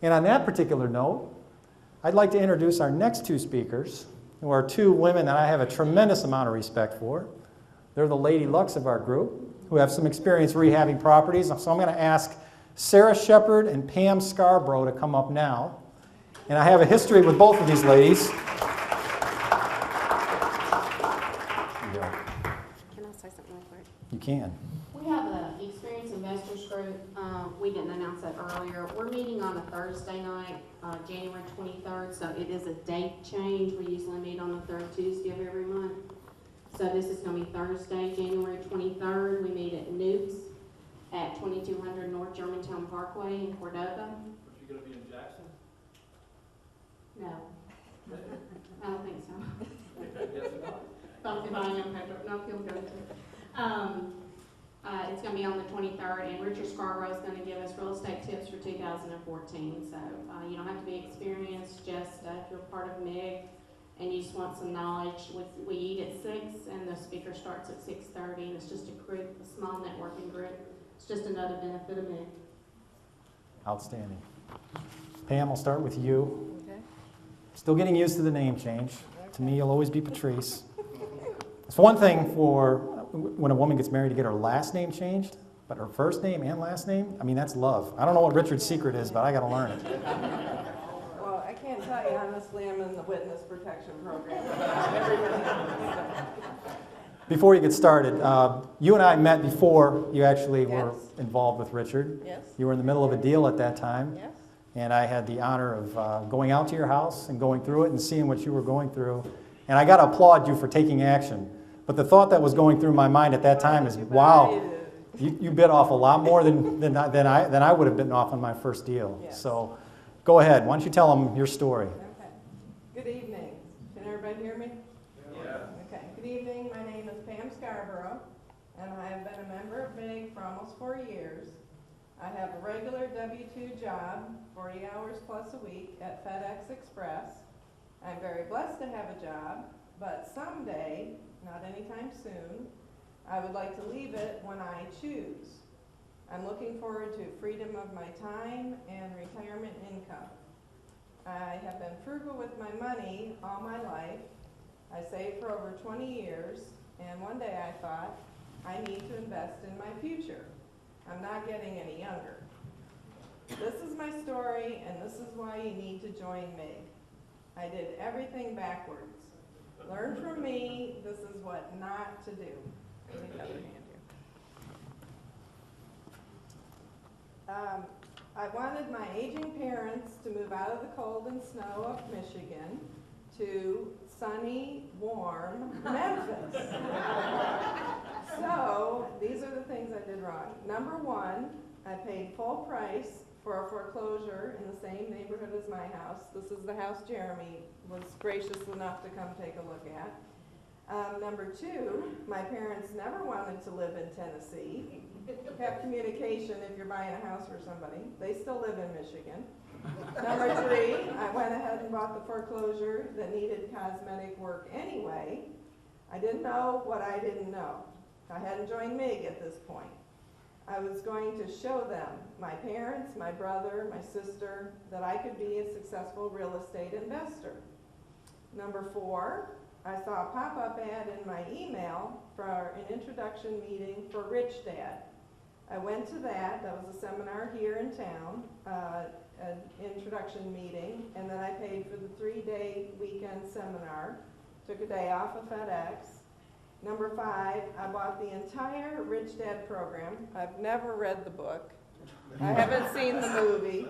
And on that particular note, I'd like to introduce our next two speakers, who are two women that I have a tremendous amount of respect for. They're the Lady Lucks of our group, who have some experience rehabbing properties. So I'm going to ask Sarah Shepherd and Pam Scarbrough to come up now. And I have a history with both of these ladies. Can I say something real quick? You can. We have an experienced investors group. We didn't announce that earlier. We're meeting on a Thursday night, January 23rd, so it is a date change. We usually meet on the third Tuesday of every month. So this is going to be Thursday, January 23rd. We meet at Newt's at 2200 North Germantown Parkway in Cordova. Are you going to be in Jackson? No, I don't think so. Yes, not. If I am Pedro, no, he'll go to. It's going to be on the 23rd, and Richard Scarbrough is going to give us real estate tips for 2014. So you don't have to be experienced, just if you're part of MIG and you just want some knowledge. We eat at 6, and the speaker starts at 6:30, and it's just a small networking group. It's just another benefit of MIG. Outstanding. Pam, I'll start with you. Okay. Still getting used to the name change. To me, you'll always be Patrice. It's one thing for when a woman gets married to get her last name changed, but her first name and last name, I mean, that's love. I don't know what Richard's secret is, but I got to learn it. Well, I can't tell you honestly, I'm in the witness protection program. Before you get started, you and I met before you actually were Yes. involved with Richard. Yes. You were in the middle of a deal at that time. Yes. And I had the honor of going out to your house and going through it and seeing what you were going through. And I got to applaud you for taking action. But the thought that was going through my mind at that time is, wow, you bit off a lot more than I would have bitten off on my first deal. Yes. So go ahead. Why don't you tell them your story? Okay. Good evening. Can everybody hear me? Yeah. Okay. Good evening. My name is Pam Scarbrough, and I have been a member of MIG for almost 4 years. I have a regular W-2 job, 40 hours plus a week at FedEx Express. I'm very blessed to have a job, but someday, not anytime soon, I would like to leave it when I choose. I'm looking forward to freedom of my time and retirement income. I have been frugal with my money all my life. I saved for over 20 years, and one day I thought, I need to invest in my future. I'm not getting any younger. This is my story, and this is why you need to join MIG. I did everything backwards. Learn from me, this is what not to do. Let me have your hand here. I wanted my aging parents to move out of the cold and snow of Michigan to sunny, warm Memphis. So, these are the things I did wrong. Number one, I paid full price for a foreclosure in the same neighborhood as my house. This is the house Jeremy was gracious enough to come take a look at. Number two, my parents never wanted to live in Tennessee. Have communication if you're buying a house for somebody. They still live in Michigan. Number three, I went ahead and bought the foreclosure that needed cosmetic work anyway. I didn't know what I didn't know. I hadn't joined MIG at this point. I was going to show them, my parents, my brother, my sister, that I could be a successful real estate investor. Number four, I saw a pop-up ad in my email for an introduction meeting for Rich Dad. I went to that. That was a seminar here in town, an introduction meeting, and then I paid for the 3-day weekend seminar. Took a day off of FedEx. Number five, I bought the entire Rich Dad program. I've never read the book. I haven't seen the movie.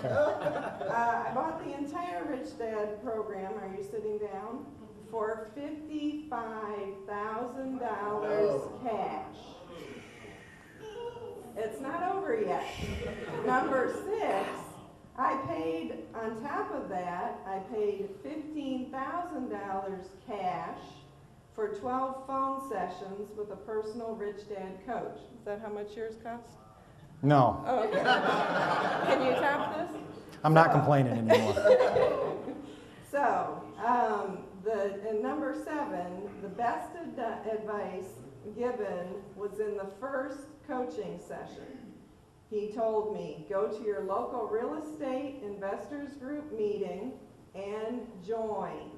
I bought the entire Rich Dad program, are you sitting down? For $55,000 cash. It's not over yet. Number six, I paid, on top of that, I paid $15,000 cash for 12 phone sessions with a personal Rich Dad coach. Is that how much yours cost? No. Oh, okay. Can you top this? I'm not complaining anymore. So, and number seven, the best advice given was in the first coaching session. He told me, go to your local real estate investors group meeting and join.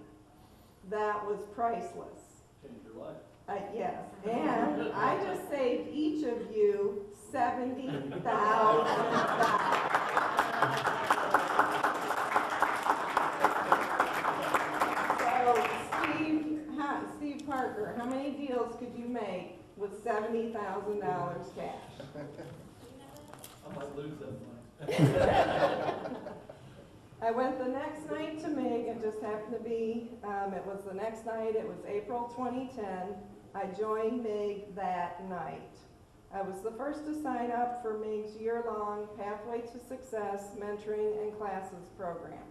That was priceless. Changed your life. Yes, and I just saved each of you $70,000. So, Steve Parker, how many deals could you make with $70,000 cash? I might lose that money. I went the next night to MIG. It just happened to be, it was the next night, it was April 2010. I joined MIG that night. I was the first to sign up for MIG's year-long Pathway to Success mentoring and classes program.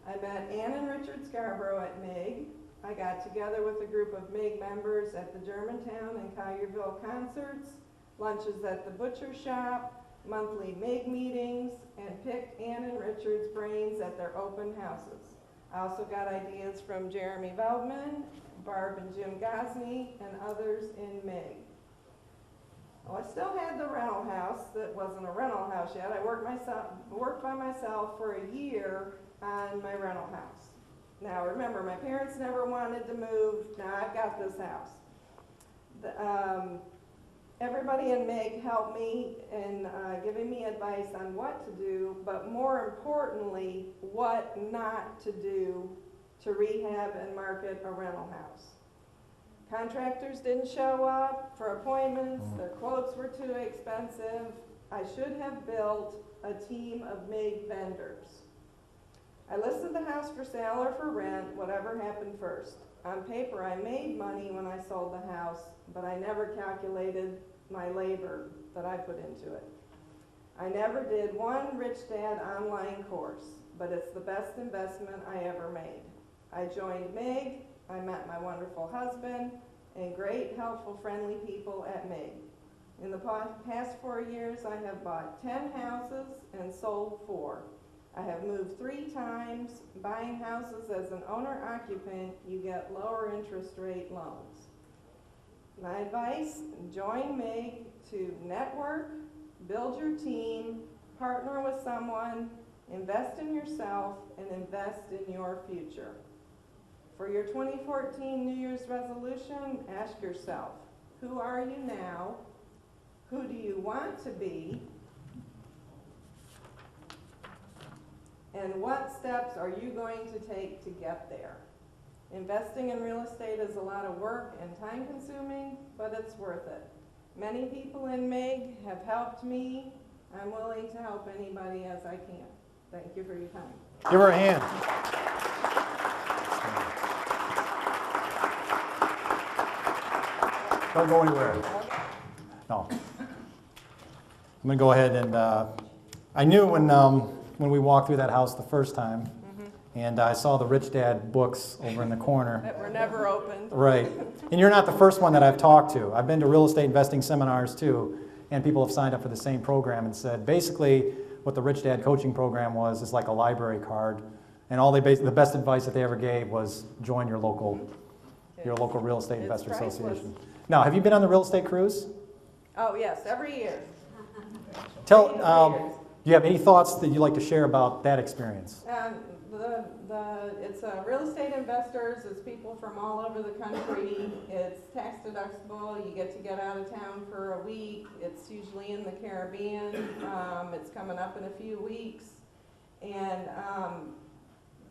I met Ann and Richard Scarbrough at MIG. I got together with a group of MIG members at the Germantown and Collierville concerts, lunches at the butcher shop, monthly MIG meetings, and picked Ann and Richard's brains at their open houses. I also got ideas from Jeremy Veldman, Barb and Jim Gosney, and others in MIG. Well, I still had the rental house that wasn't a rental house yet. I worked by myself for a year on my rental house. Now remember, my parents never wanted to move. Now I've got this house. Everybody in MIG helped me in giving me advice on what to do, but more importantly, what not to do to rehab and market a rental house. Contractors didn't show up for appointments, their quotes were too expensive. I should have built a team of MIG vendors. I listed the house for sale or for rent, whatever happened first. On paper, I made money when I sold the house, but I never calculated my labor that I put into it. I never did one Rich Dad online course, but it's the best investment I ever made. I joined MIG, I met my wonderful husband, and great, helpful, friendly people at MIG. In the past 4 years, I have bought 10 houses and sold 4. I have moved 3 times. Buying houses as an owner-occupant, you get lower interest rate loans. My advice, join MIG to network, build your team, partner with someone, invest in yourself, and invest in your future. For your 2014 New Year's resolution, ask yourself, who are you now? Who do you want to be? And what steps are you going to take to get there? Investing in real estate is a lot of work and time consuming, but it's worth it. Many people in MIG have helped me. I'm willing to help anybody as I can. Thank you for your time. Give her a hand. Don't go anywhere. No. I'm going to go ahead and, I knew when we walked through that house the first time, and I saw the Rich Dad books over in the corner. That were never opened. Right. And you're not the first one that I've talked to. I've been to real estate investing seminars too, and people have signed up for the same program and said, basically, what the Rich Dad coaching program was is like a library card, and the best advice that they ever gave was join your local real estate investor association. Now, have you been on the real estate cruise? Oh yes, every year. Do you have any thoughts that you'd like to share about that experience? It's real estate investors. It's people from all over the country. It's tax deductible. You get out of town for a week. It's usually in the Caribbean. It's coming up in a few weeks. And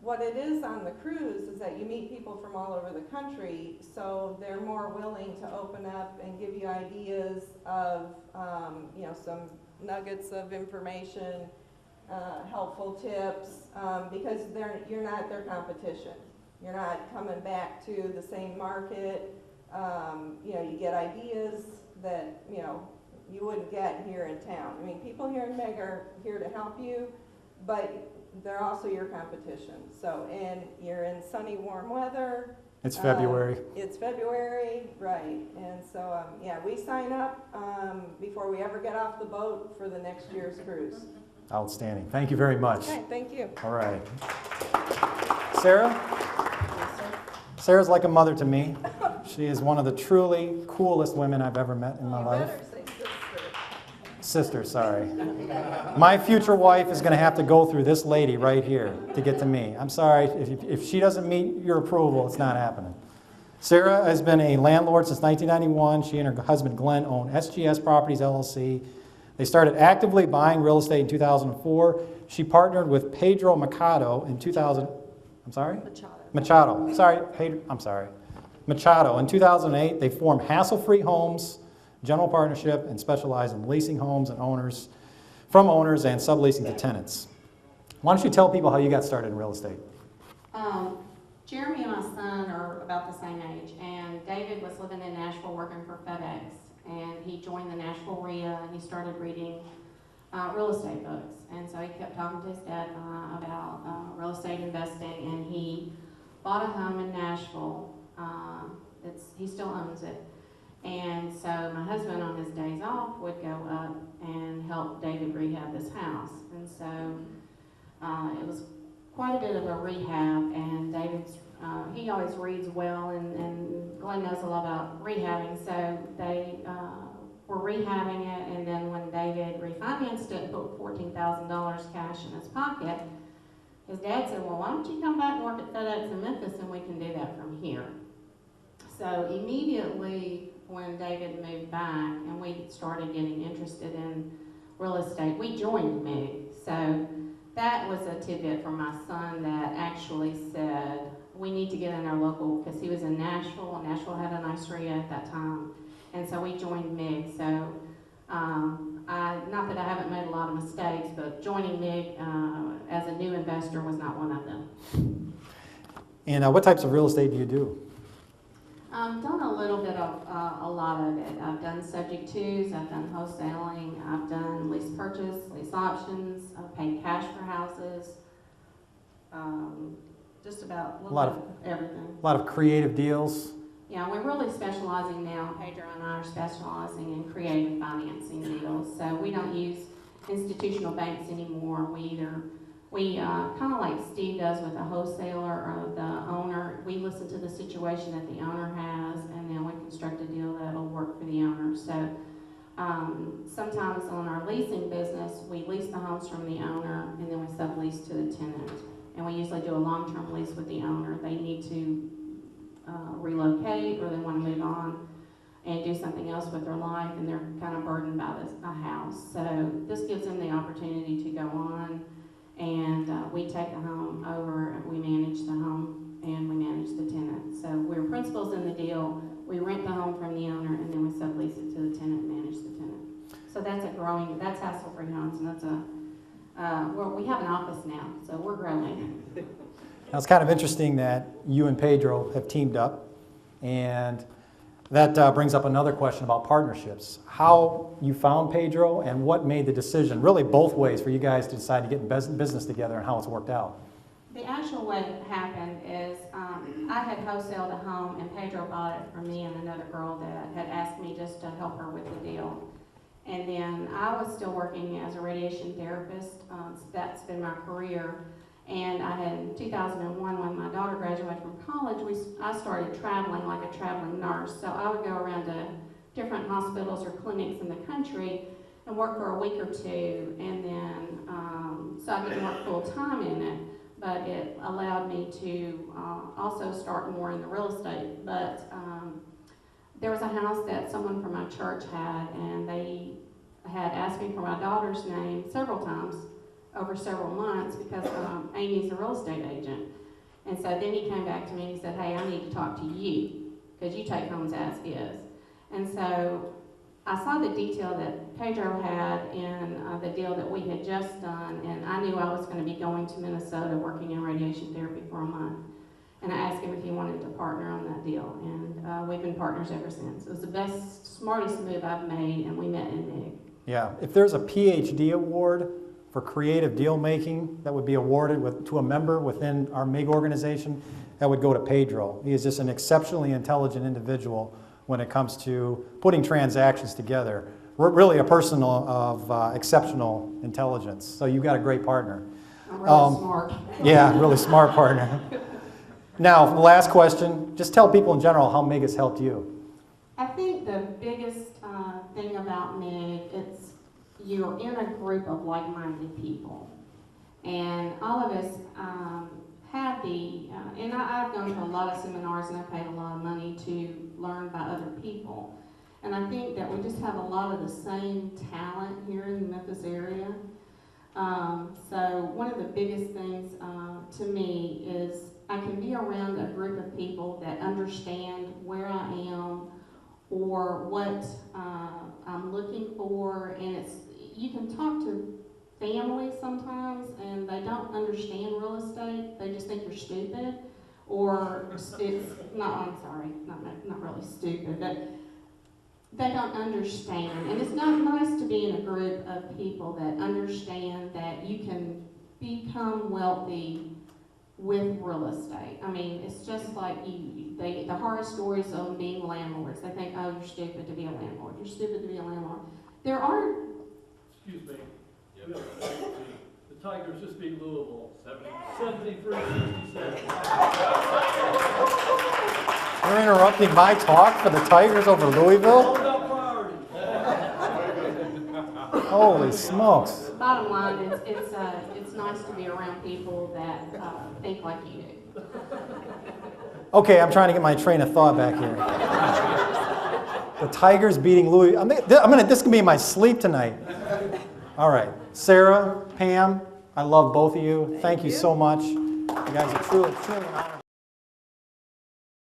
what it is on the cruise is that you meet people from all over the country, so they're more willing to open up and give you ideas of, some nuggets of information, helpful tips, because you're not their competition. You're not coming back to the same market. You get ideas that, you wouldn't get here in town. I mean, people here in MIG are here to help you, but they're also your competition. So, and you're in sunny, warm weather. It's February. It's February, right. And so, we sign up before we ever get off the boat for the next year's cruise. Outstanding. Thank you very much. Okay, thank you. All right. Sarah? Sarah's like a mother to me. She is one of the truly coolest women I've ever met in my life. Better say sister. Sister, sorry. My future wife is going to have to go through this lady right here to get to me. I'm sorry, if she doesn't meet your approval, it's not happening. Sarah has been a landlord since 1991. She and her husband Glenn own SGS Properties LLC. They started actively buying real estate in 2004. She partnered with Pedro Machado in 2000. I'm sorry? Machado. Sorry, Pedro. I'm sorry. Machado. In 2008, they formed Hassle-Free Homes General Partnership and specialize in leasing homes and owners from owners and subleasing to tenants. Why don't you tell people how you got started in real estate? Jeremy and my son are about the same age, and David was living in Nashville working for FedEx, and he joined the Nashville RIA, and he started reading real estate books. And so he kept talking to his dad about real estate investing, and he bought a home in Nashville. He still owns it. And so my husband on his days off would go up and help David rehab this house. And so it was quite a bit of a rehab, and David's, he always reads well, and Glenn knows a lot about rehabbing, so they were rehabbing it, and then when David refinanced it and put $14,000 cash in his pocket, his dad said, well, why don't you come back and work at FedEx in Memphis, and we can do that from here. So immediately when David moved back and we started getting interested in real estate, we joined MIG. So that was a tidbit from my son that actually said, we need to get in our local, because he was in Nashville, and Nashville had a nice RIA at that time. And so we joined MIG. So not that I haven't made a lot of mistakes, but joining MIG as a new investor was not one of them. And what types of real estate do you do? I've done a little bit of a lot of it. I've done subject tos, I've done wholesaling, I've done lease purchase, lease options, I've paid cash for houses, just about a little bit of everything. A lot of creative deals. Yeah, we're really specializing now. Pedro and I are specializing in creative financing deals. So we don't use institutional banks anymore. We kind of like Steve does with a wholesaler or the owner. We listen to the situation that the owner has, and then we construct a deal that'll work for the owner. So sometimes on our leasing business, we lease the homes from the owner, and then we sublease to the tenant. And we usually do a long-term lease with the owner. They need to relocate, or they want to move on and do something else with their life, and they're kind of burdened by a house. So this gives them the opportunity to go on, and we take the home over, we manage the home, and we manage the tenant. So we're principals in the deal. We rent the home from the owner, and then we sublease it to the tenant and manage the tenant. So that's Hassle-Free Homes, and that's we have an office now, so we're growing. Now, it's kind of interesting that you and Pedro have teamed up, and that brings up another question about partnerships. How you found Pedro, and what made the decision, really both ways, for you guys to decide to get in business together, and how it's worked out? The actual way it happened is I had wholesaled a home, and Pedro bought it from me and another girl that had asked me just to help her with the deal. And then I was still working as a radiation therapist. So that's been my career. And I had, in 2001, when my daughter graduated from college, I started traveling like a traveling nurse. So I would go around to different hospitals or clinics in the country and work for a week or two. And then, so I didn't work full time in it, but it allowed me to also start more in the real estate. But there was a house that someone from my church had, and they had asked me for my daughter's name several times over several months because Amy's a real estate agent. And so then he came back to me and he said, hey, I need to talk to you because you take homes as is. And so I saw the detail that Pedro had in the deal that we had just done, and I knew I was going to be going to Minnesota working in radiation therapy for a month. And I asked him if he wanted to partner on that deal, and we've been partners ever since. It was the best, smartest move I've made, and we met in MIG. Yeah, if there's a PhD award for creative deal making that would be awarded to a member within our MIG organization, that would go to Pedro. He is just an exceptionally intelligent individual when it comes to putting transactions together. Really a person of exceptional intelligence. So you've got a great partner. I'm really smart. Yeah, really smart partner. Now, the last question, just tell people in general how MIG has helped you. I think the biggest thing about MIG, you're in a group of like-minded people. And all of us have and I've gone to a lot of seminars and I've paid a lot of money to learn by other people. And I think that we just have a lot of the same talent here in the Memphis area. So one of the biggest things to me is I can be around a group of people that understand where I am or what I'm looking for, and you can talk to families sometimes and they don't understand real estate. They just think you're stupid, or it's not really stupid, but they don't understand. And it's not nice to be in a group of people that understand that you can become wealthy with real estate. I mean, it's just like the horror stories of being landlords. They think, oh, you're stupid to be a landlord. You're stupid to be a landlord. There are... Excuse me. The Tigers just beat Louisville, 73-67. You're interrupting my talk for the Tigers over Louisville? All about priority. Holy smokes. Bottom line, it's nice to be around people that think like you do. Okay, I'm trying to get my train of thought back here. The Tigers beating Louisville. This can be in my sleep tonight. All right. Sarah, Pam, I love both of you. Thank you so much. You guys are truly, truly an honor.